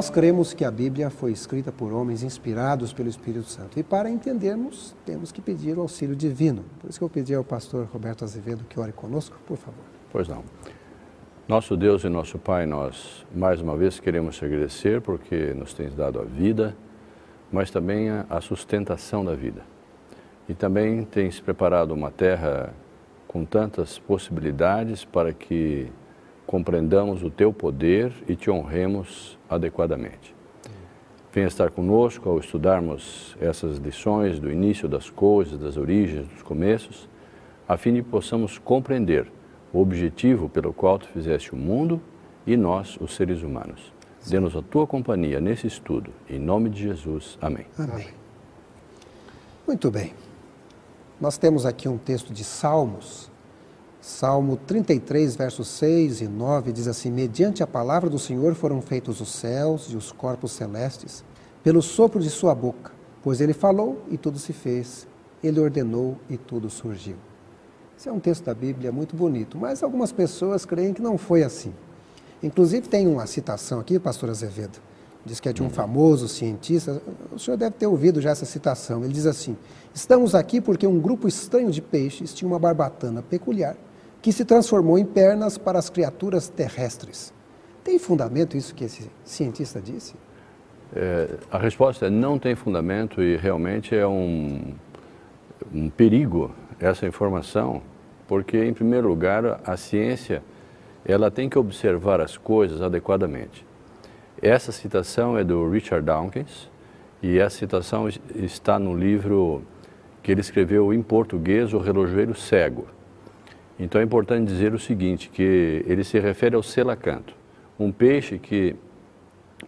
Nós cremos que a Bíblia foi escrita por homens inspirados pelo Espírito Santo. E para entendermos, temos que pedir o auxílio divino. Por isso que eu pedi ao pastor Roberto Azevedo que ore conosco, por favor. Pois não. Nosso Deus e nosso Pai, nós mais uma vez queremos te agradecer porque nos tens dado a vida, mas também a sustentação da vida. E também tens preparado uma terra com tantas possibilidades para que compreendamos o teu poder e te honremos adequadamente. Venha estar conosco ao estudarmos essas lições do início das coisas, das origens, dos começos, a fim de que possamos compreender o objetivo pelo qual tu fizeste o mundo e nós, os seres humanos. Dê-nos a tua companhia nesse estudo. Em nome de Jesus. Amém. Amém. Muito bem. Nós temos aqui um texto de Salmos. Salmo 33, versos 6 e 9, diz assim: mediante a palavra do Senhor foram feitos os céus e os corpos celestes, pelo sopro de sua boca, pois ele falou e tudo se fez, ele ordenou e tudo surgiu. Esse é um texto da Bíblia muito bonito, mas algumas pessoas creem que não foi assim. Inclusive tem uma citação aqui, pastor Azevedo, diz que é de um famoso cientista, o senhor deve ter ouvido já essa citação, ele diz assim: estamos aqui porque um grupo estranho de peixes tinha uma barbatana peculiar, que se transformou em pernas para as criaturas terrestres. Tem fundamento isso que esse cientista disse? A resposta é não tem fundamento e realmente é um perigo essa informação, porque, em primeiro lugar, a ciência ela tem que observar as coisas adequadamente. Essa citação é do Richard Dawkins e essa citação está no livro que ele escreveu em português, O Relojoeiro Cego. Então é importante dizer o seguinte, que ele se refere ao selacanto, um peixe que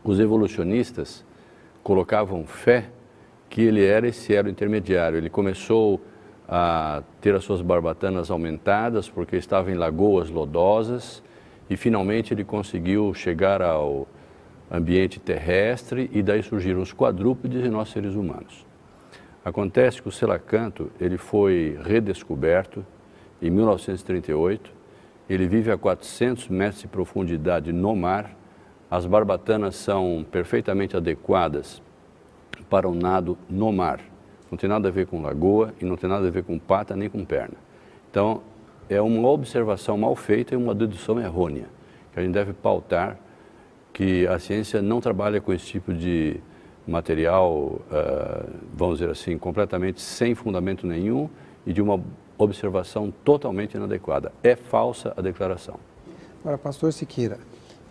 os evolucionistas colocavam fé que ele era esse elo intermediário. Ele começou a ter as suas barbatanas aumentadas porque estava em lagoas lodosas e finalmente ele conseguiu chegar ao ambiente terrestre e daí surgiram os quadrúpedes e nós seres humanos. Acontece que o selacanto ele foi redescoberto em 1938, ele vive a 400 metros de profundidade no mar, as barbatanas são perfeitamente adequadas para o nado no mar. Não tem nada a ver com lagoa e não tem nada a ver com pata nem com perna. Então, é uma observação mal feita e uma dedução errônea, que a gente deve pautar que a ciência não trabalha com esse tipo de material, vamos dizer assim, completamente sem fundamento nenhum e de uma observação totalmente inadequada. É falsa a declaração. Agora, pastor Siqueira,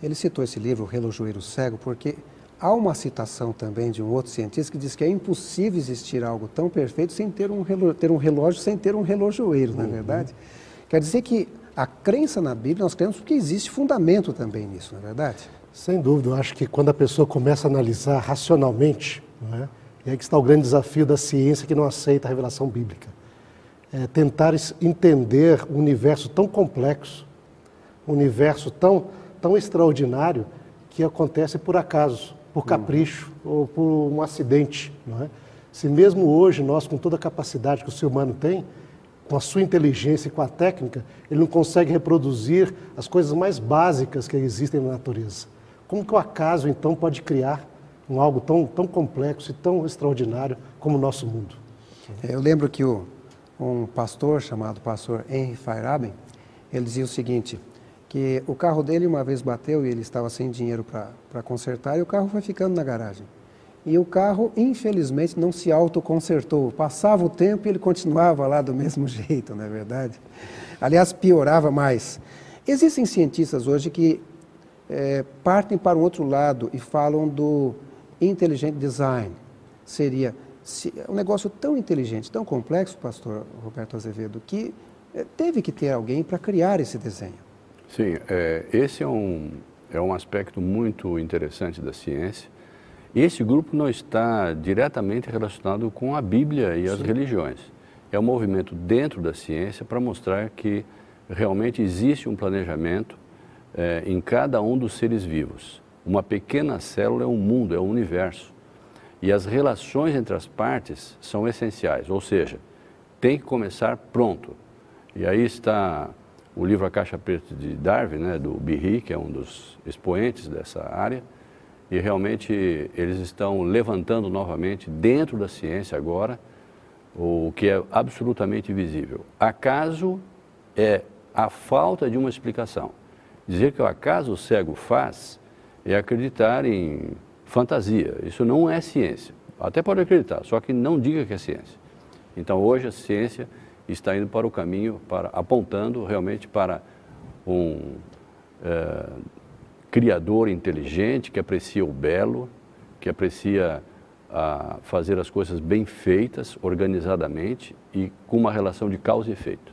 ele citou esse livro, O Relojoeiro Cego, porque há uma citação também de um outro cientista que diz que é impossível existir algo tão perfeito sem ter um relógio, sem ter um relojoeiro, não é verdade? Quer dizer que a crença na Bíblia, nós cremos porque existe fundamento também nisso, não é verdade? Sem dúvida, eu acho que quando a pessoa começa a analisar racionalmente, não é? E aí que está o grande desafio da ciência que não aceita a revelação bíblica. É tentar entender um universo tão complexo, um universo tão extraordinário, que acontece por acaso, por capricho ou por um acidente. Não é? Se mesmo hoje nós, com toda a capacidade que o ser humano tem, com a sua inteligência e com a técnica, ele não consegue reproduzir as coisas mais básicas que existem na natureza. Como que o acaso, então, pode criar algo tão complexo e tão extraordinário como o nosso mundo? Eu lembro que um pastor chamado pastor Henry Feyerabend, ele dizia o seguinte, que o carro dele uma vez bateu e ele estava sem dinheiro para consertar e o carro foi ficando na garagem. E o carro, infelizmente, não se autoconsertou. Passava o tempo e ele continuava lá do mesmo jeito, não é verdade? Aliás, piorava mais. Existem cientistas hoje que partem para o outro lado e falam do intelligent design. Seria um negócio tão inteligente, tão complexo, pastor Roberto Azevedo, que teve que ter alguém para criar esse desenho. Sim, esse é um aspecto muito interessante da ciência. E esse grupo não está diretamente relacionado com a Bíblia e as religiões. É um movimento dentro da ciência para mostrar que realmente existe um planejamento em cada um dos seres vivos. Uma pequena célula é um mundo, é um universo. E as relações entre as partes são essenciais, ou seja, tem que começar pronto. E aí está o livro A Caixa Preta de Darwin, né, do Behe, que é um dos expoentes dessa área. e realmente eles estão levantando novamente dentro da ciência agora o que é absolutamente visível. Acaso é a falta de uma explicação. Dizer que o acaso o cego faz é acreditar em fantasia. Isso não é ciência. Até pode acreditar, só que não diga que é ciência. Então hoje a ciência está indo para o caminho, apontando realmente para um criador inteligente que aprecia o belo, que aprecia fazer as coisas bem feitas, organizadamente e com uma relação de causa e efeito.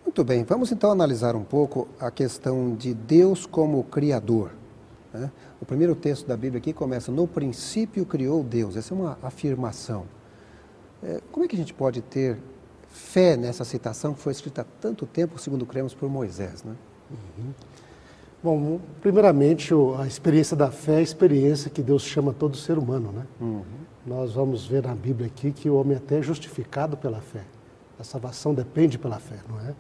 Muito bem, vamos então analisar um pouco a questão de Deus como Criador, né? O primeiro texto da Bíblia aqui começa: no princípio criou Deus. Essa é uma afirmação. Como é que a gente pode ter fé nessa citação que foi escrita há tanto tempo, segundo cremos, por Moisés, né? Uhum. Bom, primeiramente, a experiência da fé é a experiência que Deus chama todo ser humano, né? Uhum. Nós vamos ver na Bíblia aqui que o homem até é justificado pela fé. A salvação depende pela fé, não é?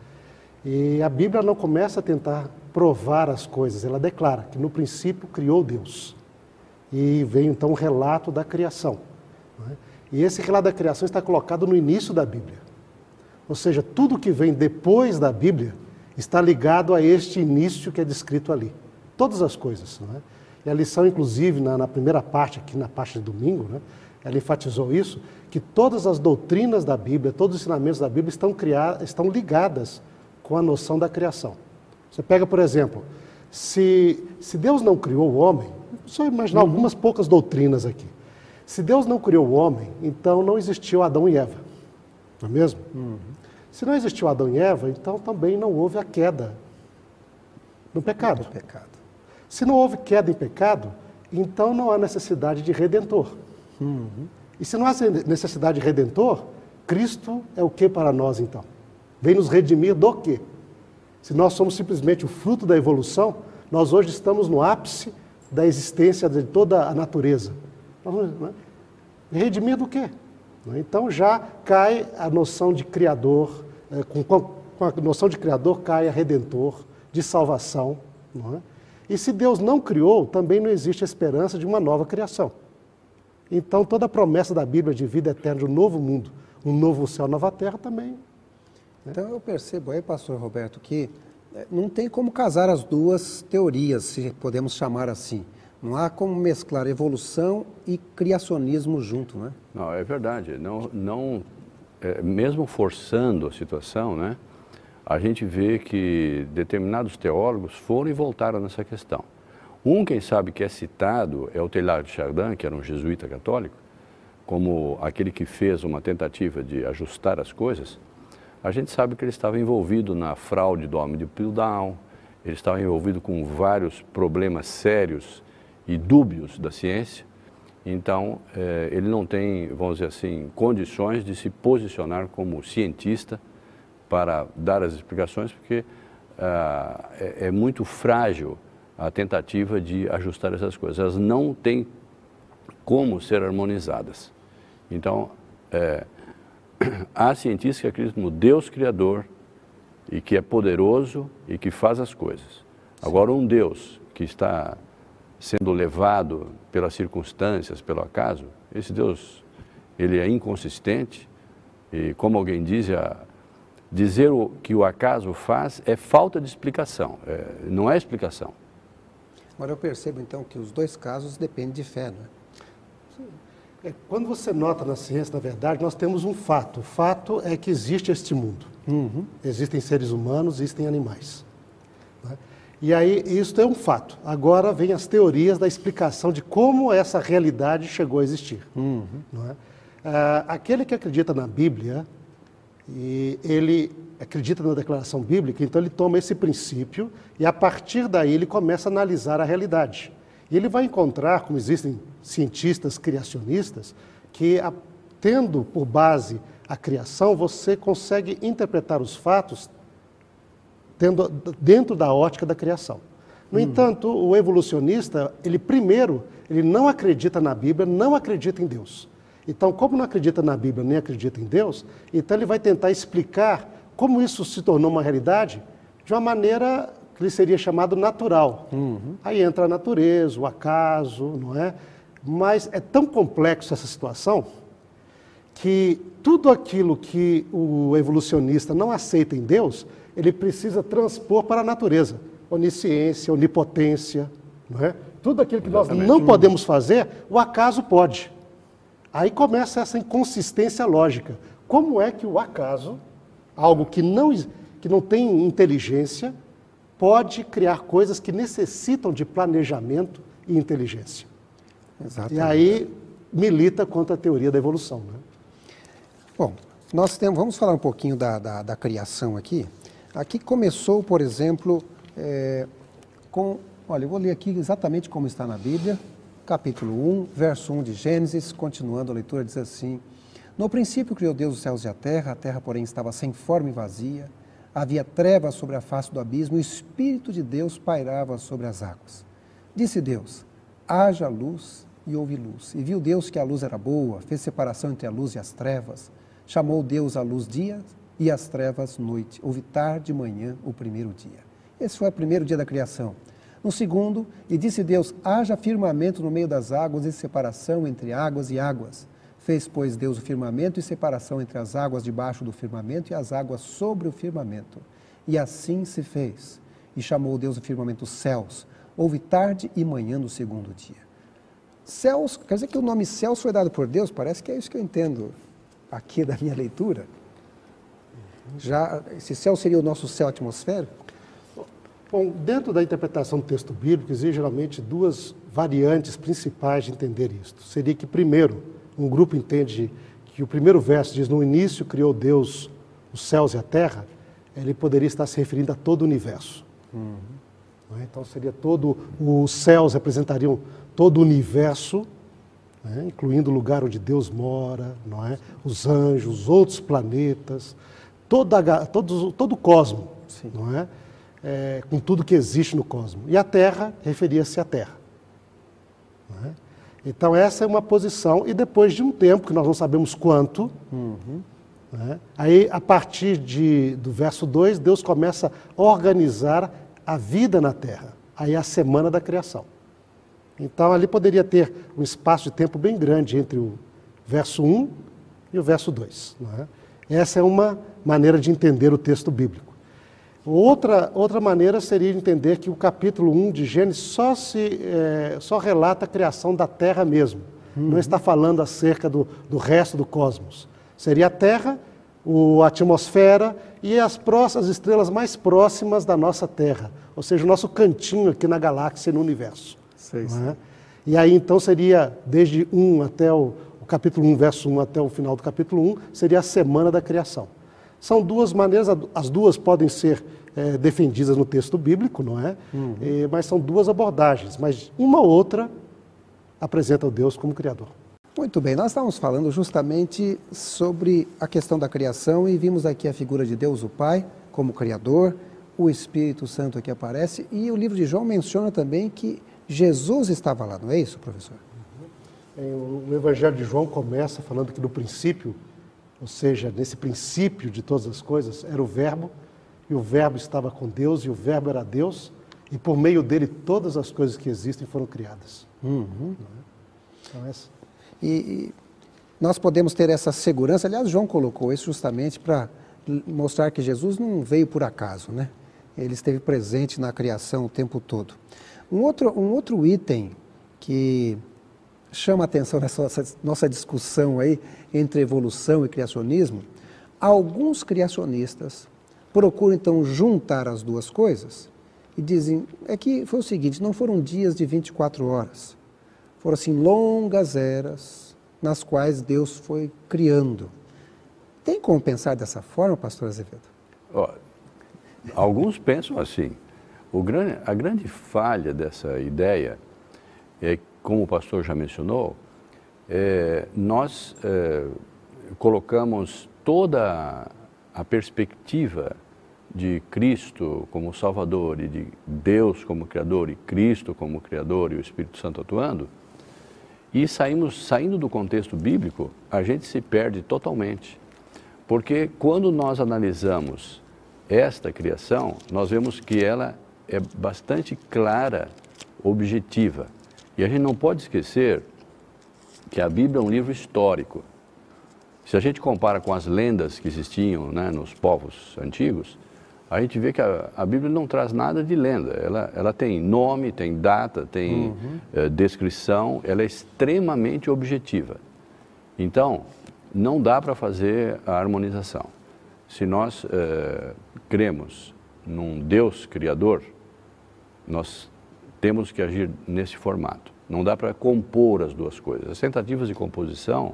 E a Bíblia não começa a tentar provar as coisas, ela declara que no princípio criou Deus. E vem então o relato da criação, não é? E esse relato da criação está colocado no início da Bíblia. Ou seja, tudo que vem depois da Bíblia está ligado a este início que é descrito ali. Todas as coisas, não é? E a lição, inclusive, na primeira parte, aqui na parte de domingo, né, ela enfatizou isso, que todas as doutrinas da Bíblia, todos os ensinamentos da Bíblia estão ligadas com a noção da criação. Você pega, por exemplo, se Deus não criou o homem, só imaginar algumas poucas doutrinas aqui. Se Deus não criou o homem, então não existiu Adão e Eva, não é mesmo? Uhum. Se não existiu Adão e Eva, então também não houve a queda no pecado. Se não houve queda em pecado, então não há necessidade de redentor. Uhum. E se não há necessidade de redentor, Cristo é o que para nós então? Vem nos redimir do quê? Se nós somos simplesmente o fruto da evolução, nós hoje estamos no ápice da existência de toda a natureza. Redimir do quê? Então já cai a noção de Criador, com a noção de Criador cai a Redentor, de salvação. Não é? E se Deus não criou, também não existe esperança de uma nova criação. Então toda a promessa da Bíblia de vida eterna, de um novo mundo, um novo céu, nova terra também. Né? Então eu percebo aí, pastor Roberto, que não tem como casar as duas teorias, se podemos chamar assim. Não há como mesclar evolução e criacionismo junto, né? Não, é verdade. Mesmo forçando a situação, né, a gente vê que determinados teólogos foram e voltaram nessa questão. Quem sabe, que é citado é o Teilhard de Chardin, que era um jesuíta católico, como aquele que fez uma tentativa de ajustar as coisas. A gente sabe que ele estava envolvido na fraude do homem de Piltdown, ele estava envolvido com vários problemas sérios e dúbios da ciência, então ele não tem, vamos dizer assim, condições de se posicionar como cientista para dar as explicações, porque é muito frágil a tentativa de ajustar essas coisas. Elas não têm como ser harmonizadas. Então, há cientistas que acreditam no Deus Criador e que é poderoso e que faz as coisas. Agora, um Deus que está sendo levado pelas circunstâncias, pelo acaso, esse Deus, ele é inconsistente e, como alguém diz, dizer o que o acaso faz é falta de explicação, não é explicação. Agora eu percebo então que os dois casos dependem de fé, não é? Quando você nota na ciência, na verdade, nós temos um fato. O fato é que existe este mundo. Uhum. Existem seres humanos, existem animais. Né? E aí, isso é um fato. Agora vem as teorias da explicação de como essa realidade chegou a existir. Uhum. Não é? Aquele que acredita na Bíblia, e ele acredita na declaração bíblica, então ele toma esse princípio e a partir daí ele começa a analisar a realidade. E ele vai encontrar, como existem cientistas criacionistas, que tendo por base a criação, você consegue interpretar os fatos dentro da ótica da criação. No entanto, o evolucionista, ele não acredita na Bíblia, não acredita em Deus. Então, como não acredita na Bíblia, nem acredita em Deus, então ele vai tentar explicar como isso se tornou uma realidade de uma maneira que ele seria chamado natural. Aí entra a natureza, o acaso, não é? Mas é tão complexo essa situação que tudo aquilo que o evolucionista não aceita em Deus, ele precisa transpor para a natureza. Onisciência, onipotência, não é? Tudo aquilo que nós não podemos fazer, o acaso pode. Aí começa essa inconsistência lógica. Como é que o acaso, algo que não tem inteligência, pode criar coisas que necessitam de planejamento e inteligência? Exatamente. E aí milita contra a teoria da evolução, né? Bom, vamos falar um pouquinho da criação aqui. Aqui começou, por exemplo, olha, eu vou ler aqui exatamente como está na Bíblia, capítulo 1, verso 1 de Gênesis, continuando a leitura, diz assim: No princípio criou Deus os céus e a terra, porém estava sem forma e vazia, havia trevas sobre a face do abismo, e o Espírito de Deus pairava sobre as águas. Disse Deus: haja luz, e houve luz. E viu Deus que a luz era boa, fez separação entre a luz e as trevas. Chamou Deus a luz dia e as trevas noite. Houve tarde e manhã o primeiro dia. Esse foi o primeiro dia da criação. No segundo, e disse Deus: haja firmamento no meio das águas e separação entre águas e águas. Fez, pois, Deus o firmamento e separação entre as águas debaixo do firmamento e as águas sobre o firmamento. E assim se fez. E chamou Deus o firmamento céus. Houve tarde e manhã no segundo dia. Céus, quer dizer que o nome céus foi dado por Deus? Parece que é isso que eu entendo aqui da minha leitura. Já, esse céu seria o nosso céu atmosférico? Bom, dentro da interpretação do texto bíblico, existem geralmente duas variantes principais de entender isto. Seria que, primeiro, um grupo entende que o primeiro verso diz: no início criou Deus os céus e a terra, ele poderia estar se referindo a todo o universo. Então, seria os céus representariam todo o universo, né, incluindo o lugar onde Deus mora, não é? Os anjos, os outros planetas, todo o cosmo, não é? Com tudo que existe no cosmo. E a Terra referia-se à Terra. Não é? Então essa é uma posição, e depois de um tempo, que nós não sabemos quanto, né, aí a partir do verso 2, Deus começa a organizar a vida na Terra. Aí é a semana da criação. Então ali poderia ter um espaço de tempo bem grande entre o verso 1 e o verso 2. Não é? Essa é uma maneira de entender o texto bíblico. Outra maneira seria entender que o capítulo 1 de Gênesis só relata a criação da Terra mesmo. Não está falando acerca do resto do cosmos. Seria a Terra, a atmosfera e as estrelas mais próximas da nossa Terra. Ou seja, o nosso cantinho aqui na galáxia e no universo. Não é? E aí então seria, desde o capítulo 1, verso 1 até o final do capítulo 1, seria a semana da criação. São duas maneiras, as duas podem ser defendidas no texto bíblico, não é? Mas são duas abordagens, mas uma ou outra apresenta o Deus como Criador. Muito bem, nós estávamos falando justamente sobre a questão da criação e vimos aqui a figura de Deus o Pai como Criador, o Espírito Santo aqui aparece, e o livro de João menciona também que Jesus estava lá, não é isso, professor? O Evangelho de João começa falando que no princípio, ou seja, nesse princípio de todas as coisas, era o Verbo, e o Verbo estava com Deus, e o Verbo era Deus, e por meio dele todas as coisas que existem foram criadas. Então, E nós podemos ter essa segurança, aliás, João colocou isso justamente para mostrar que Jesus não veio por acaso, né? Ele esteve presente na criação o tempo todo. Um outro item que chama a atenção nessa nossa discussão aí entre evolução e criacionismo, alguns criacionistas procuram então juntar as duas coisas e dizem, que foi o seguinte, não foram dias de 24 horas, foram assim longas eras nas quais Deus foi criando. Tem como pensar dessa forma, pastor Azevedo? Alguns pensam assim. A grande falha dessa ideia é, como o pastor já mencionou, nós colocamos toda a perspectiva de Cristo como Salvador e de Deus como Criador e Cristo como Criador e o Espírito Santo atuando, e saindo do contexto bíblico, a gente se perde totalmente. Porque quando nós analisamos esta criação, nós vemos que ela é bastante clara, objetiva. E a gente não pode esquecer que a Bíblia é um livro histórico. Se a gente compara com as lendas que existiam, né, nos povos antigos, a gente vê que a Bíblia não traz nada de lenda. Ela tem nome, tem data, tem descrição, ela é extremamente objetiva. Então, não dá para fazer a harmonização. Se nós cremos num Deus criador, nós temos que agir nesse formato. Não dá para compor as duas coisas. As tentativas de composição,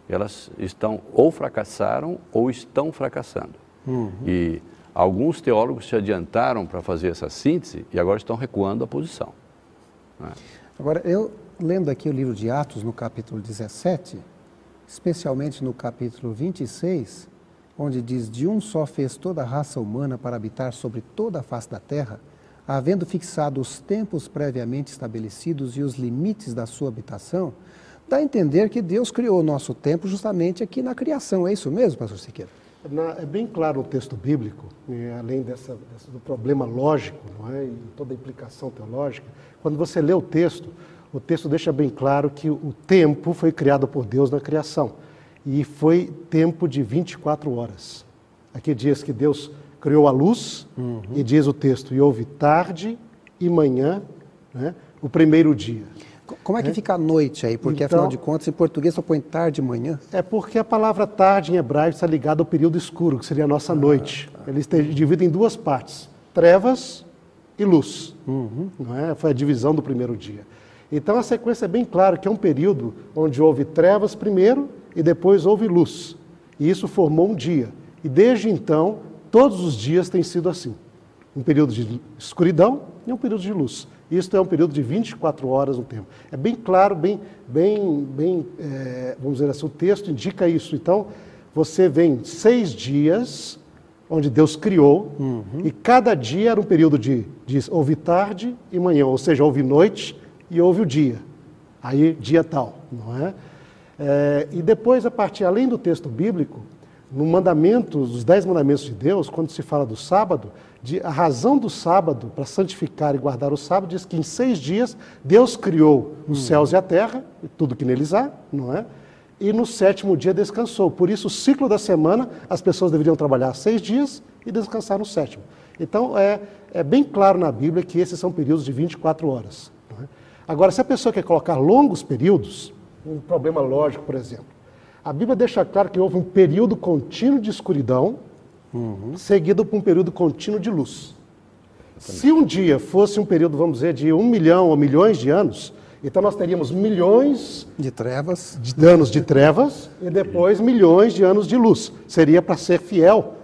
elas estão ou fracassaram ou estão fracassando. E alguns teólogos se adiantaram para fazer essa síntese e agora estão recuando a posição. Né? Agora, eu lendo aqui o livro de Atos, no capítulo 17, especialmente no capítulo 26, onde diz: de um só fez toda a raça humana para habitar sobre toda a face da terra, havendo fixado os tempos previamente estabelecidos e os limites da sua habitação, dá a entender que Deus criou o nosso tempo justamente aqui na criação. É isso mesmo, pastor Siqueira? É bem claro no texto bíblico, além do problema lógico, não é? E toda a implicação teológica, quando você lê o texto deixa bem claro que o tempo foi criado por Deus na criação. E foi tempo de 24 horas. Aqui diz que Deus criou a luz, e diz o texto, e houve tarde e manhã, né, o primeiro dia. Como é que fica a noite aí? Porque, então, afinal de contas, em português só põe tarde e manhã. É porque a palavra tarde em hebraico está ligada ao período escuro, que seria a nossa noite. Eles dividem em duas partes, trevas e luz. Não é? Foi a divisão do primeiro dia. Então a sequência é bem clara que é um período onde houve trevas primeiro e depois houve luz. E isso formou um dia. E desde então, todos os dias têm sido assim. Um período de escuridão e um período de luz. Isto é um período de 24 horas no tempo. É bem claro, vamos dizer assim, o texto indica isso. Então, você vem 6 dias, onde Deus criou, e cada dia era um período de houve tarde e manhã, ou seja, houve noite e houve o dia. Aí, dia tal, não é? E depois, além do texto bíblico, no mandamento, os 10 mandamentos de Deus, quando se fala do sábado, a razão do sábado, para santificar e guardar o sábado, diz que em 6 dias Deus criou os céus e a terra, e tudo que neles há, não é? E no 7º dia descansou. Por isso, o ciclo da semana, as pessoas deveriam trabalhar 6 dias e descansar no 7º. Então, é bem claro na Bíblia que esses são períodos de 24 horas. Não é? Agora, se a pessoa quer colocar longos períodos, um problema lógico, por exemplo, a Bíblia deixa claro que houve um período contínuo de escuridão, seguido por um período contínuo de luz. Se um dia fosse um período, vamos dizer, de 1 milhão ou milhões de anos, então nós teríamos milhões de trevas, de anos de trevas e depois milhões de anos de luz. Seria para ser fiel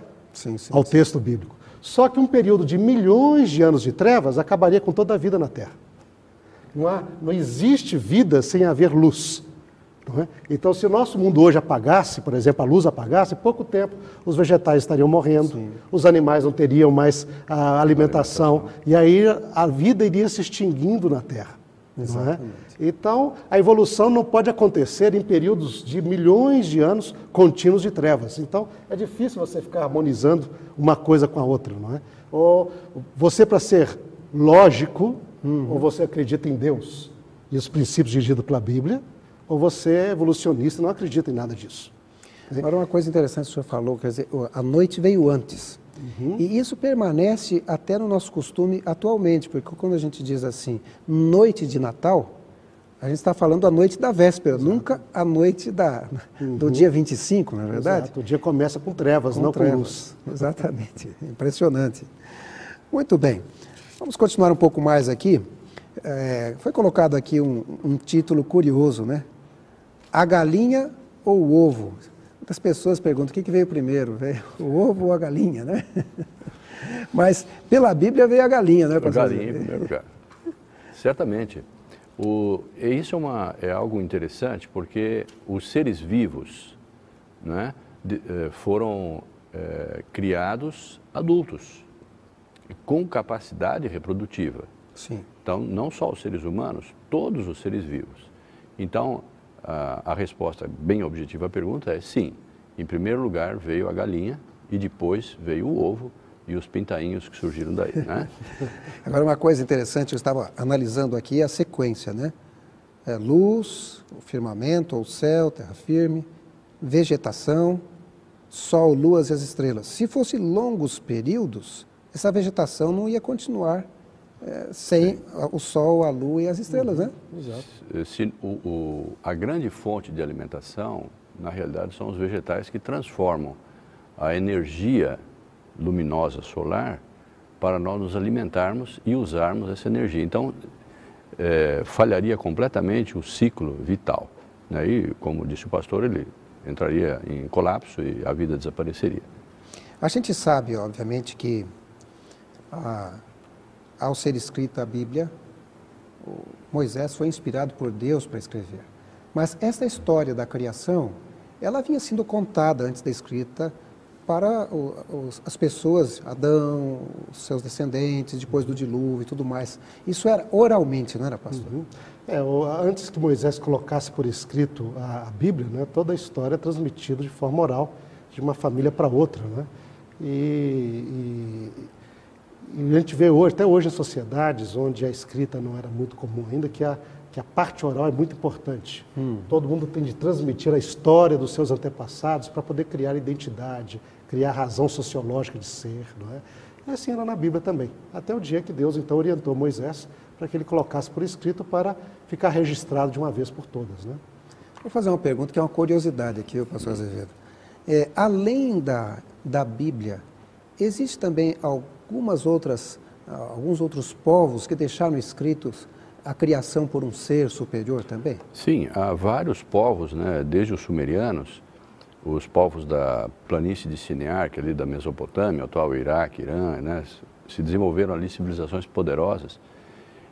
ao texto bíblico. Só que um período de milhões de anos de trevas acabaria com toda a vida na Terra. Não existe vida sem haver luz. Não é? Então, se o nosso mundo hoje apagasse, por exemplo, a luz apagasse, em pouco tempo os vegetais estariam morrendo, os animais não teriam mais a alimentação, e aí a vida iria se extinguindo na Terra. Não é? Então, a evolução não pode acontecer em períodos de milhões de anos contínuos de trevas. Então, é difícil você ficar harmonizando uma coisa com a outra. Não é? Ou você, para ser lógico, ou você acredita em Deus e os princípios dirigidos pela Bíblia, ou você é evolucionista e não acredita em nada disso. Agora, uma coisa interessante que o senhor falou, quer dizer, a noite veio antes. E isso permanece até no nosso costume atualmente, porque quando a gente diz assim, noite de Natal, a gente está falando a noite da véspera, nunca a noite do dia 25, não é verdade? Exato. O dia começa com trevas, não com luz. Exatamente, impressionante. Muito bem, vamos continuar um pouco mais aqui. Foi colocado aqui um título curioso, né? A galinha ou o ovo? Muitas pessoas perguntam, o que veio primeiro? Veio o ovo ou a galinha, né? Mas pela Bíblia veio a galinha, né? A galinha em primeiro lugar. Certamente. Isso é algo interessante, porque os seres vivos, né, foram criados adultos, com capacidade reprodutiva. Sim. Então, não só os seres humanos, todos os seres vivos. Então, a resposta bem objetiva à pergunta é sim. Em primeiro lugar veio a galinha e depois veio o ovo. e os pintainhos que surgiram daí, né? Agora, uma coisa interessante, eu estava analisando aqui a sequência, né? Luz, o firmamento, ou céu, terra firme, vegetação, sol, luas e as estrelas. Se fossem longos períodos, essa vegetação não ia continuar sem o sol, a lua e as estrelas, né? Exato. A grande fonte de alimentação, na realidade, são os vegetais que transformam a energia luminosa solar para nós nos alimentarmos e usarmos essa energia. Então, falharia completamente o ciclo vital, né? E, como disse o pastor, ele entraria em colapso e a vida desapareceria. A gente sabe, obviamente, que ao ser escrita a Bíblia, Moisés foi inspirado por Deus para escrever. Mas essa história da criação, ela vinha sendo contada antes da escrita para as pessoas, Adão, os seus descendentes, depois do dilúvio e tudo mais. Isso era oralmente, não era, pastor? Antes que Moisés colocasse por escrito a Bíblia, né, toda a história é transmitida de forma oral, de uma família para outra, né? E a gente vê hoje, até hoje em sociedades onde a escrita não era muito comum ainda, que a parte oral é muito importante. Todo mundo tem de transmitir a história dos seus antepassados para poder criar identidade, criar razão sociológica de ser, não é? E assim era na Bíblia também, até o dia que Deus então orientou Moisés para que ele colocasse por escrito para ficar registrado de uma vez por todas, né? Vou fazer uma pergunta que é uma curiosidade aqui, pastor Azevedo. Além da Bíblia, existe também alguns outros povos que deixaram escritos a criação por um ser superior também? Sim, há vários povos, né, desde os sumerianos, os povos da planície de Sinear, que é ali da Mesopotâmia, atual Iraque, Irã, né, se desenvolveram ali civilizações poderosas.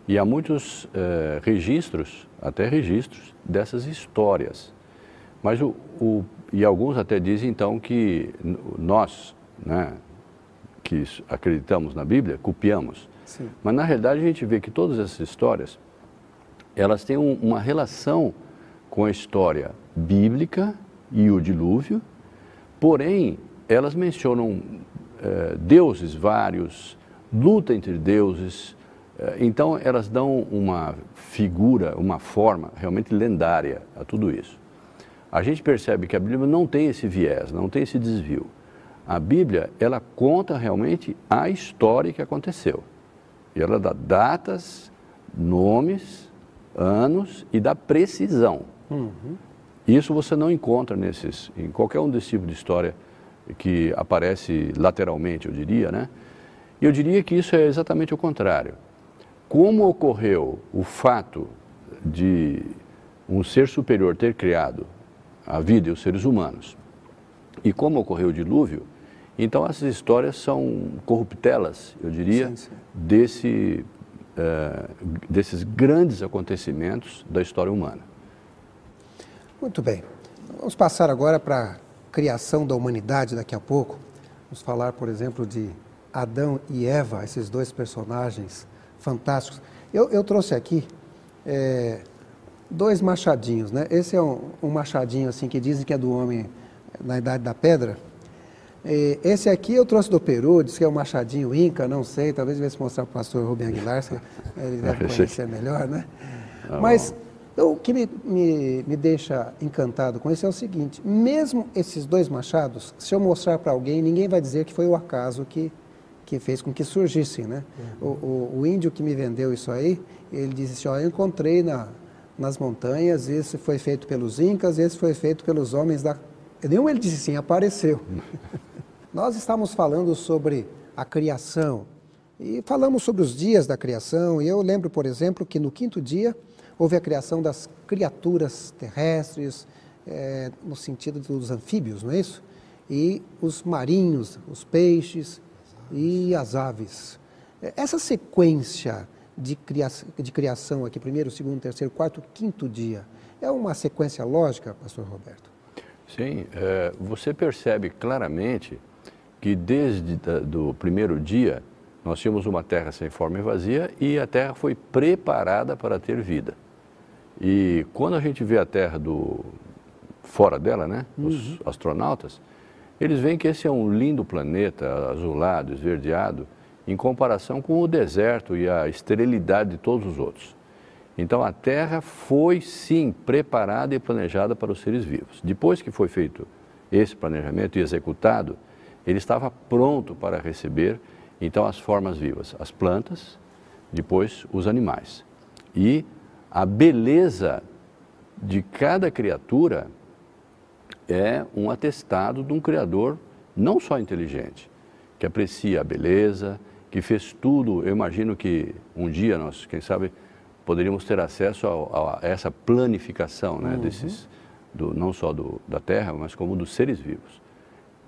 E há muitos registros, até registros, dessas histórias. Mas e alguns até dizem, então, que nós, né, que acreditamos na Bíblia, copiamos. Sim. Mas, na realidade, a gente vê que todas essas histórias, elas têm uma relação com a história bíblica e o dilúvio, porém, elas mencionam deuses vários, luta entre deuses, então elas dão uma figura, uma forma realmente lendária a tudo isso. A gente percebe que a Bíblia não tem esse viés, não tem esse desvio. A Bíblia, ela conta realmente a história que aconteceu. E ela dá datas, nomes, anos e dá precisão. Isso você não encontra em qualquer um desses tipos de história que aparece lateralmente, eu diria, né? E eu diria que isso é exatamente o contrário. Como ocorreu o fato de um ser superior ter criado a vida e os seres humanos, e como ocorreu o dilúvio, então essas histórias são corruptelas, eu diria, sim. Desses grandes acontecimentos da história humana. Muito bem. Vamos passar agora para a criação da humanidade daqui a pouco. Vamos falar, por exemplo, de Adão e Eva, esses dois personagens fantásticos. Eu trouxe aqui dois machadinhos, né? Esse é um machadinho assim que dizem que é do homem na Idade da Pedra. Esse aqui eu trouxe do Peru, diz que é um machadinho inca, não sei, talvez eu viesse mostrar para o pastor Rubem Aguilar, ele deve conhecer melhor, né? Mas o que me deixa encantado com isso é o seguinte: mesmo esses dois machados, se eu mostrar para alguém, ninguém vai dizer que foi o acaso que fez com que surgissem, né? O índio que me vendeu isso aí, ele disse assim: ó, eu encontrei nas montanhas, esse foi feito pelos incas, esse foi feito pelos homens da... Nenhum ele disse assim, apareceu. Nós estamos falando sobre a criação e falamos sobre os dias da criação, e eu lembro, por exemplo, que no quinto dia houve a criação das criaturas terrestres, no sentido dos anfíbios, não é isso? E os marinhos, os peixes e as aves. Essa sequência de criação aqui, primeiro, segundo, terceiro, quarto, quinto dia, é uma sequência lógica, pastor Roberto? Sim, você percebe claramente que desde do primeiro dia nós tínhamos uma terra sem forma e vazia e a terra foi preparada para ter vida. E quando a gente vê a terra fora dela, né, os astronautas, eles veem que esse é um lindo planeta, azulado, esverdeado, em comparação com o deserto e a esterilidade de todos os outros. Então a Terra foi sim preparada e planejada para os seres vivos. Depois que foi feito esse planejamento e executado, ele estava pronto para receber então as formas vivas, as plantas, depois os animais. E a beleza de cada criatura é um atestado de um Criador não só inteligente, que aprecia a beleza, que fez tudo. Eu imagino que um dia nós, quem sabe, poderíamos ter acesso a essa planificação, né, não só da Terra, mas como dos seres vivos.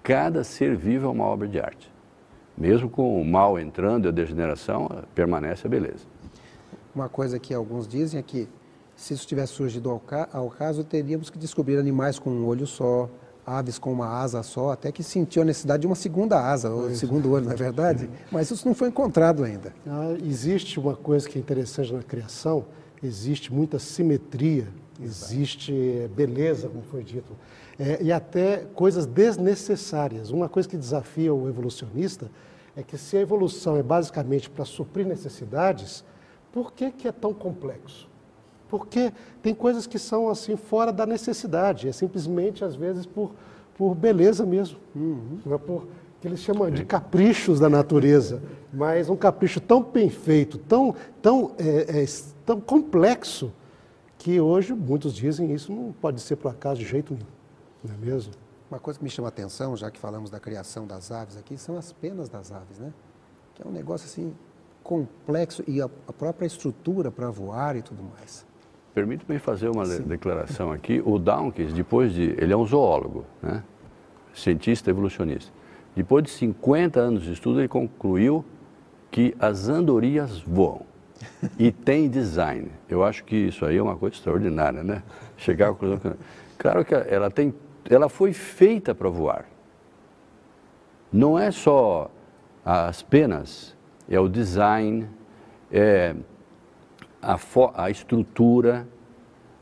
Cada ser vivo é uma obra de arte. Mesmo com o mal entrando e a degeneração, permanece a beleza. Uma coisa que alguns dizem é que, se isso tivesse surgido ao caso, teríamos que descobrir animais com um olho só, aves com uma asa só, até que sentiu a necessidade de uma segunda asa, ou segundo olho, não é verdade? Mas isso não foi encontrado ainda. Existe uma coisa que é interessante na criação, existe muita simetria, existe beleza, como foi dito, e até coisas desnecessárias. Uma coisa que desafia o evolucionista é que se a evolução é basicamente para suprir necessidades, por que é tão complexo? Porque tem coisas que são assim fora da necessidade, é simplesmente às vezes por beleza mesmo, não é por que eles chamam de caprichos da natureza, mas um capricho tão bem feito, tão complexo, que hoje muitos dizem isso não pode ser por acaso de jeito nenhum, não é mesmo? Uma coisa que me chama a atenção, já que falamos da criação das aves aqui, são as penas das aves, né? Que é um negócio assim complexo e a própria estrutura para voar e tudo mais. Permita-me fazer uma declaração aqui. O Dawkins, ele é um zoólogo, né? Cientista evolucionista. Depois de 50 anos de estudo, ele concluiu que as andorinhas voam e tem design. Eu acho que isso aí é uma coisa extraordinária, né? Chegar à conclusão que... Claro que ela foi feita para voar. Não é só as penas, é o design, é a estrutura,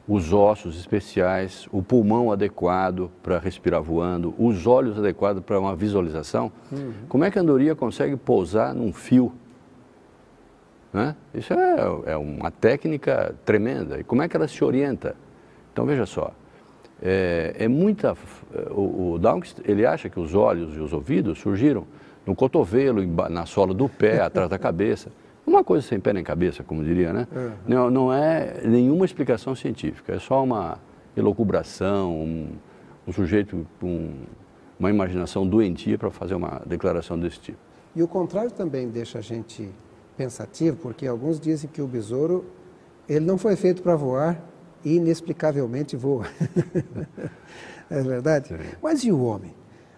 os ossos especiais, o pulmão adequado para respirar voando, os olhos adequados para uma visualização. Como é que a andorinha consegue pousar num fio? Né? Isso é uma técnica tremenda. E como é que ela se orienta? Então, veja só, o Dawkins, ele acha que os olhos e os ouvidos surgiram no cotovelo, na sola do pé, atrás da cabeça. Uma coisa sem pé nem cabeça, como diria, né? Não é nenhuma explicação científica, é só uma elucubração, um sujeito com uma imaginação doentia para fazer uma declaração desse tipo. E o contrário também deixa a gente pensativo, porque alguns dizem que o besouro, ele não foi feito para voar e inexplicavelmente voa. É verdade? Sim. Mas e o homem?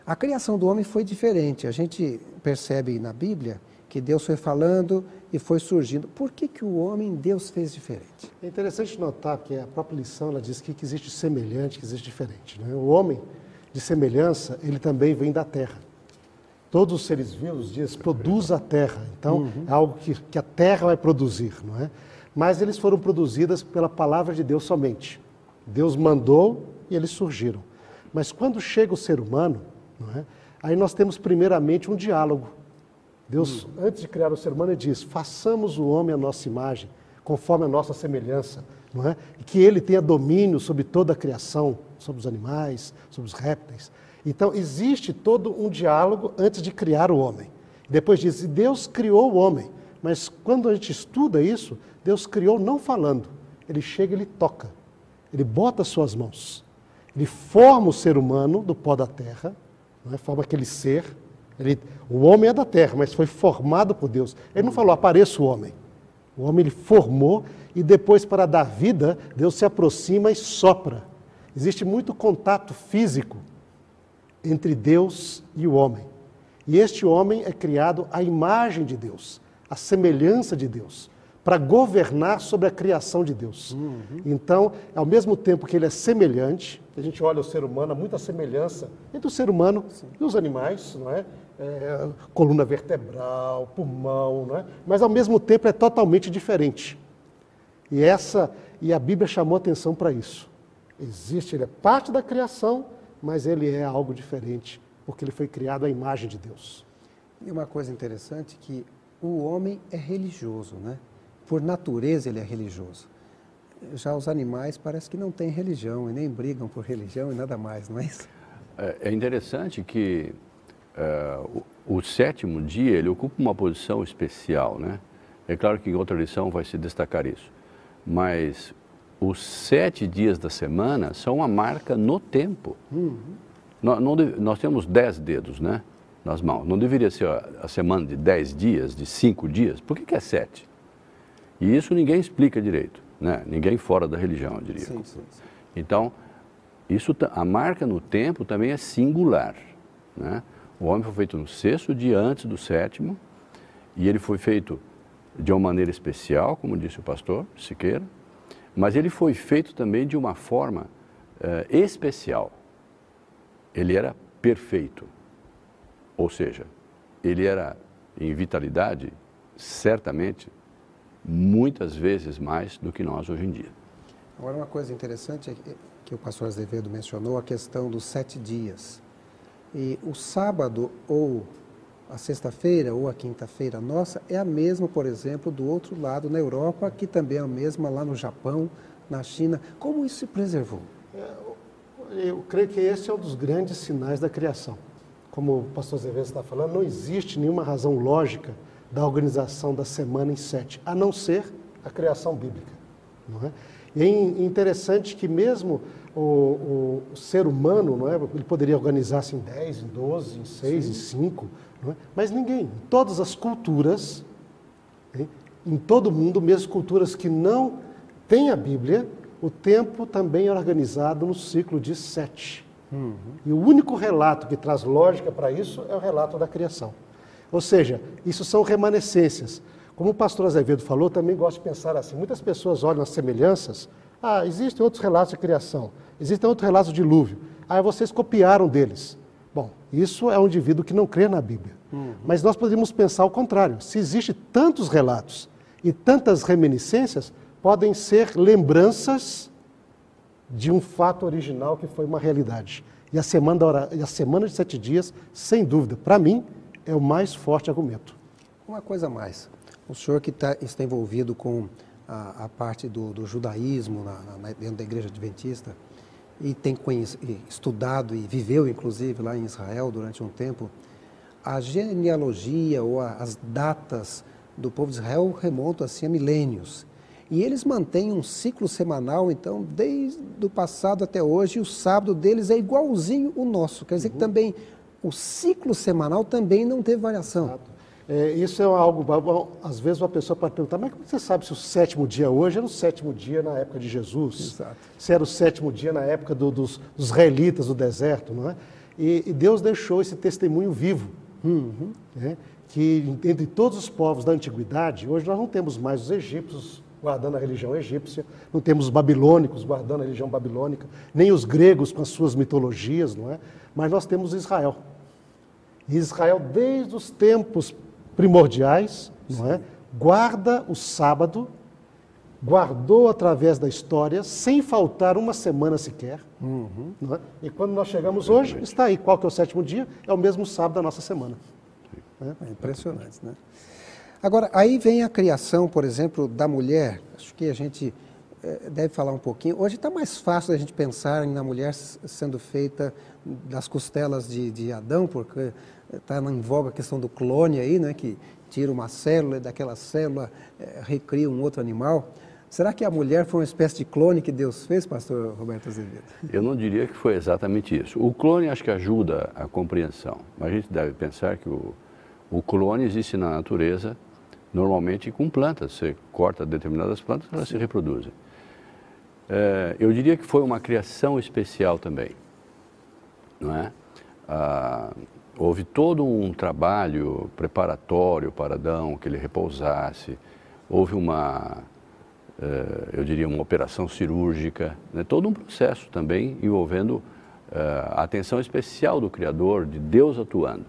A criação do homem foi diferente. A gente percebe na Bíblia que Deus foi falando e foi surgindo. Por que o homem Deus fez diferente? É interessante notar que a própria lição ela diz que existe semelhante, que existe diferente, né? O homem de semelhança, ele também vem da terra. Todos os seres vivos diz produz a terra. Então, é algo que a terra vai produzir, não é? Mas eles foram produzidas pela palavra de Deus somente. Deus mandou e eles surgiram. Mas quando chega o ser humano, não é? Aí nós temos primeiramente um diálogo. Deus, antes de criar o ser humano, ele diz, façamos o homem à nossa imagem, conforme a nossa semelhança, não é? E que ele tenha domínio sobre toda a criação, sobre os animais, sobre os répteis. Então, existe todo um diálogo antes de criar o homem. Depois diz, Deus criou o homem, mas quando a gente estuda isso, Deus criou não falando. Ele chega e ele toca, ele bota as suas mãos, ele forma o ser humano do pó da terra, não é? Forma aquele ser. O homem é da terra, mas foi formado por Deus. Ele não falou, apareça o homem. O homem ele formou e depois, para dar vida, Deus se aproxima e sopra. Existe muito contato físico entre Deus e o homem. E este homem é criado à imagem de Deus, à semelhança de Deus, para governar sobre a criação de Deus. Então, ao mesmo tempo que ele é semelhante, a gente olha o ser humano, há muita semelhança entre o ser humano e os animais, não é? Coluna vertebral, pulmão, não é? Mas ao mesmo tempo é totalmente diferente. E a Bíblia chamou atenção para isso. Ele é parte da criação, mas ele é algo diferente porque ele foi criado à imagem de Deus. E uma coisa interessante é que o homem é religioso, né? Por natureza ele é religioso. Já os animais parece que não têm religião e nem brigam por religião e nada mais, não é isso? É interessante que o sétimo dia ele ocupa uma posição especial, né? É claro que em outra lição vai se destacar isso, mas os 7 dias da semana são uma marca no tempo. Nós temos 10 dedos, né, nas mãos. Não deveria ser a semana de 10 dias, de 5 dias? Por que é 7? E isso ninguém explica direito, né? Ninguém fora da religião, eu diria. Sim. Então, a marca no tempo também é singular, né? O homem foi feito no 6º dia antes do 7º, e ele foi feito de uma maneira especial, como disse o pastor Siqueira, mas ele foi feito também de uma forma especial. Ele era perfeito, ou seja, ele era em vitalidade, certamente, muitas vezes mais do que nós hoje em dia. Agora, uma coisa interessante é que o pastor Azevedo mencionou, a questão dos 7 dias. E o sábado, ou a sexta-feira, ou a quinta-feira nossa, é a mesma, por exemplo, do outro lado, na Europa, que também é a mesma lá no Japão, na China. Como isso se preservou? Eu creio que esse é um dos grandes sinais da criação. Como o pastor Azevedo está falando, não existe nenhuma razão lógica da organização da semana em 7, a não ser a criação bíblica. Não é? E é interessante que mesmo o ser humano, não é? Ele poderia organizar-se em 10, em 12, em 6, em 5, não é? Mas ninguém. Em todas as culturas, em todo o mundo, mesmo culturas que não têm a Bíblia, o tempo também é organizado no ciclo de 7. E o único relato que traz lógica para isso é o relato da criação. Ou seja, isso são remanescências. Como o pastor Azevedo falou, também gosto de pensar assim. Muitas pessoas olham as semelhanças. Existem outros relatos de criação. Existem outros relatos de dilúvio. Vocês copiaram deles. Bom, isso é um indivíduo que não crê na Bíblia. Mas nós poderíamos pensar o contrário. Se existem tantos relatos e tantas reminiscências, podem ser lembranças de um fato original que foi uma realidade. E a semana de 7 dias, sem dúvida, para mim, é o mais forte argumento. Uma coisa a mais. O senhor que está envolvido com a parte do judaísmo dentro da igreja adventista e tem estudado e viveu, inclusive, lá em Israel durante um tempo, a genealogia ou as datas do povo de Israel remontam assim a milênios. E eles mantêm um ciclo semanal, então, desde o passado até hoje, e o sábado deles é igualzinho o nosso. Quer dizer que também o ciclo semanal também não teve variação. Exato. Isso é algo, às vezes uma pessoa pode perguntar, mas como você sabe se o 7º dia hoje era o 7º dia na época de Jesus? Exato. Se era o 7º dia na época dos israelitas do deserto, não é? E Deus deixou esse testemunho vivo, que entre todos os povos da antiguidade, hoje nós não temos mais os egípcios guardando a religião egípcia, não temos os babilônicos guardando a religião babilônica, nem os gregos com as suas mitologias, não é? Mas nós temos Israel. E Israel, desde os tempos primordiais, não é? Guarda o sábado, guardou através da história, sem faltar uma semana sequer. Não é? E quando nós chegamos hoje, está aí. Qual que é o 7º dia? É o mesmo sábado da nossa semana. É impressionante, né? Agora, aí vem a criação, por exemplo, da mulher. Acho que a gente deve falar um pouquinho. Hoje está mais fácil a gente pensar na mulher sendo feita das costelas de Adão, porque está em voga a questão do clone aí, né, que tira uma célula e daquela célula recria um outro animal. Será que a mulher foi uma espécie de clone que Deus fez, pastor Roberto Azevedo? Eu não diria que foi exatamente isso. O clone acho que ajuda a compreensão, mas a gente deve pensar que o clone existe na natureza normalmente com plantas. Você corta determinadas plantas, elas se reproduzem. Eu diria que foi uma criação especial também, não é? Houve todo um trabalho preparatório para Adão, que ele repousasse. Houve eu diria, uma operação cirúrgica, né? Todo um processo também envolvendo a atenção especial do Criador, de Deus atuando.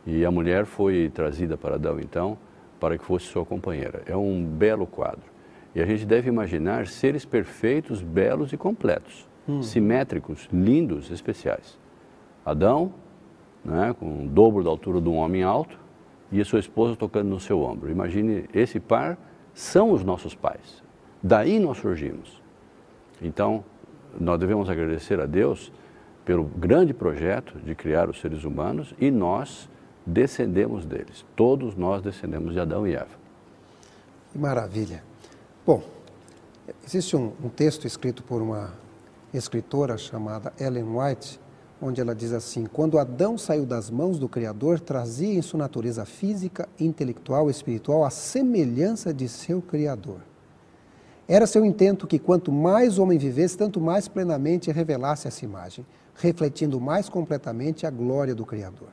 E a mulher foi trazida para Adão, então, para que fosse sua companheira. É um belo quadro. E a gente deve imaginar seres perfeitos, belos e completos, simétricos, lindos, especiais. Adão, né, com o dobro da altura de um homem alto, e a sua esposa tocando no seu ombro. Imagine, esse par são os nossos pais. Daí nós surgimos. Então, nós devemos agradecer a Deus pelo grande projeto de criar os seres humanos, e nós descendemos deles. Todos nós descendemos de Adão e Eva. Que maravilha. Bom, existe um texto escrito por uma escritora chamada Ellen White, onde ela diz assim: quando Adão saiu das mãos do Criador, trazia em sua natureza física, intelectual e espiritual a semelhança de seu Criador. Era seu intento que quanto mais o homem vivesse, tanto mais plenamente revelasse essa imagem, refletindo mais completamente a glória do Criador.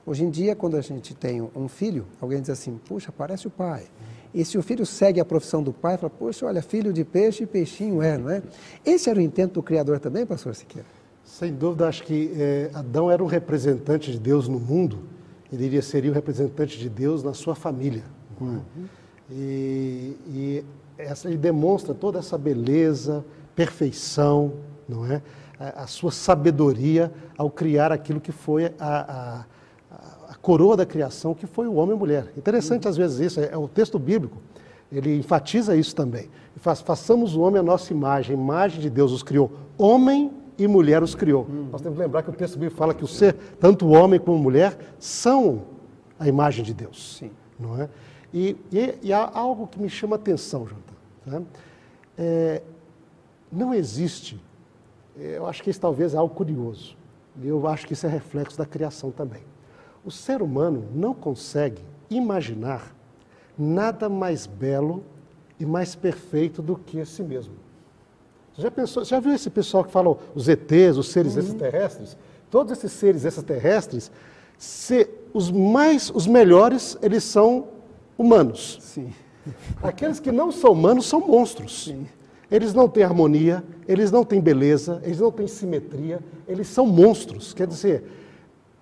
Hoje em dia, quando a gente tem um filho, alguém diz assim: puxa, parece o pai. E se o filho segue a profissão do pai, fala: poxa, olha, filho de peixe, peixinho é, não é? Esse era o intento do Criador também, pastor Siqueira? Sem dúvida, acho que Adão era um representante de Deus no mundo, ele seria o representante de Deus na sua família. E ele demonstra toda essa beleza, perfeição, não é? A sua sabedoria ao criar aquilo que foi a coroa da criação, que foi o homem e a mulher. Interessante às vezes isso, o texto bíblico, ele enfatiza isso também. Façamos o homem a nossa imagem, a imagem de Deus os criou, homem e mulher os criou. Nós temos que lembrar que o texto bíblico fala que o ser, tanto o homem como a mulher, são a imagem de Deus. Sim. Não é? E há algo que me chama a atenção, Jonathan. Né? Não existe, eu acho que isso talvez é algo curioso, e eu acho que isso é reflexo da criação também. O ser humano não consegue imaginar nada mais belo e mais perfeito do que a si mesmo. Você já pensou, já viu esse pessoal que fala os ETs, os seres extraterrestres? Todos esses seres extraterrestres, os melhores, eles são humanos. Sim. Aqueles que não são humanos são monstros. Sim. Eles não têm harmonia, eles não têm beleza, eles não têm simetria, eles são monstros. Quer dizer,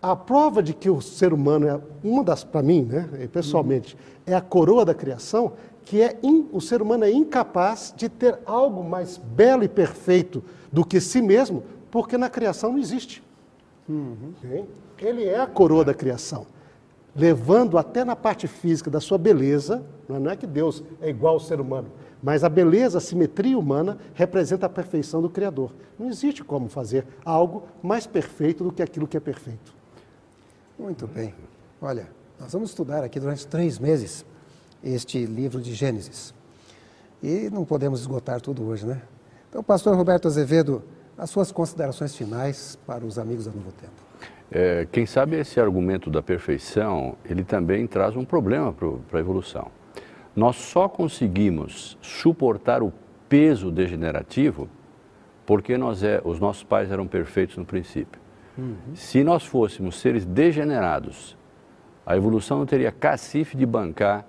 a prova de que o ser humano é uma das, para mim, né, pessoalmente, é a coroa da criação, que o ser humano é incapaz de ter algo mais belo e perfeito do que si mesmo, porque na criação não existe. Ele é a coroa da criação, levando até na parte física da sua beleza. Não é que Deus é igual ao ser humano, mas a beleza, a simetria humana representa a perfeição do Criador. Não existe como fazer algo mais perfeito do que aquilo que é perfeito. Muito bem. Olha, nós vamos estudar aqui durante 3 meses este livro de Gênesis. E não podemos esgotar tudo hoje, né? Então, pastor Roberto Azevedo, as suas considerações finais para os amigos da Novo Tempo. Quem sabe esse argumento da perfeição, ele também traz um problema para a evolução. Nós só conseguimos suportar o peso degenerativo porque os nossos pais eram perfeitos no princípio. Se nós fôssemos seres degenerados, a evolução não teria cacife de bancar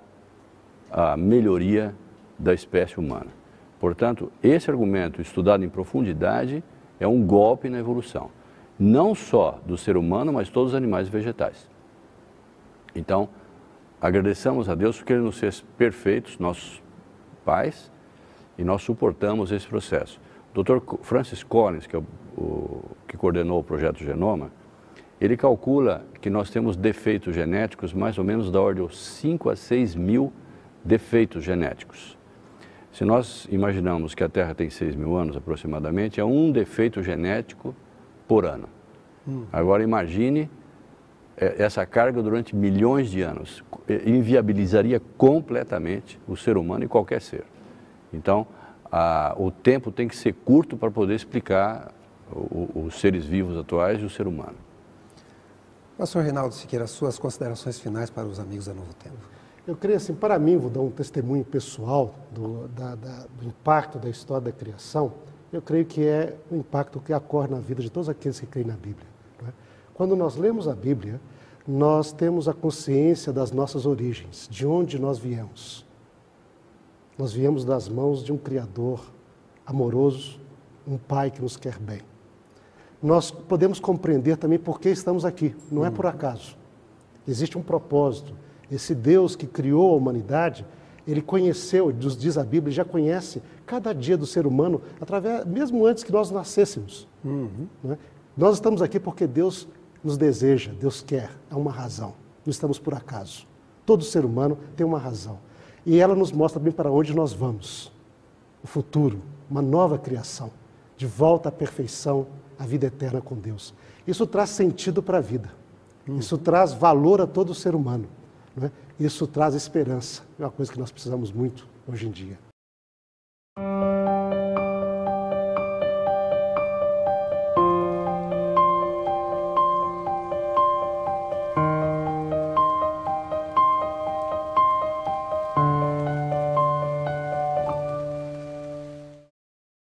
a melhoria da espécie humana. Portanto, esse argumento estudado em profundidade é um golpe na evolução. Não só do ser humano, mas todos os animais e vegetais. Então, agradecemos a Deus porque Ele nos fez perfeitos, nossos pais, e nós suportamos esse processo. O Dr. Francis Collins, que é que coordenou o projeto Genoma, ele calcula que nós temos defeitos genéticos mais ou menos da ordem de 5 a 6 mil defeitos genéticos. Se nós imaginamos que a Terra tem 6 mil anos aproximadamente, é um defeito genético por ano. Agora imagine essa carga durante milhões de anos. Inviabilizaria completamente o ser humano e qualquer ser. Então, o tempo tem que ser curto para poder explicar os seres vivos atuais e o ser humano. Pastor Reinaldo Siqueira, suas considerações finais para os amigos da Novo Tempo. Eu creio assim, para mim, vou dar um testemunho pessoal do impacto da história da criação. Eu creio que é o impacto que ocorre na vida de todos aqueles que creem na Bíblia. Não é? Quando nós lemos a Bíblia, nós temos a consciência das nossas origens, de onde nós viemos. Nós viemos das mãos de um Criador amoroso, um Pai que nos quer bem. Nós podemos compreender também por que estamos aqui, não é por acaso. Existe um propósito. Esse Deus que criou a humanidade, Ele conheceu, diz a Bíblia, já conhece cada dia do ser humano, mesmo antes que nós nascêssemos. Né? Nós estamos aqui porque Deus nos deseja, Deus quer, há uma razão. Não estamos por acaso. Todo ser humano tem uma razão. E ela nos mostra bem para onde nós vamos. O futuro, uma nova criação, de volta à perfeição, à vida eterna com Deus. Isso traz sentido para a vida. Isso traz valor a todo ser humano. Não é? Isso traz esperança. É uma coisa que nós precisamos muito hoje em dia.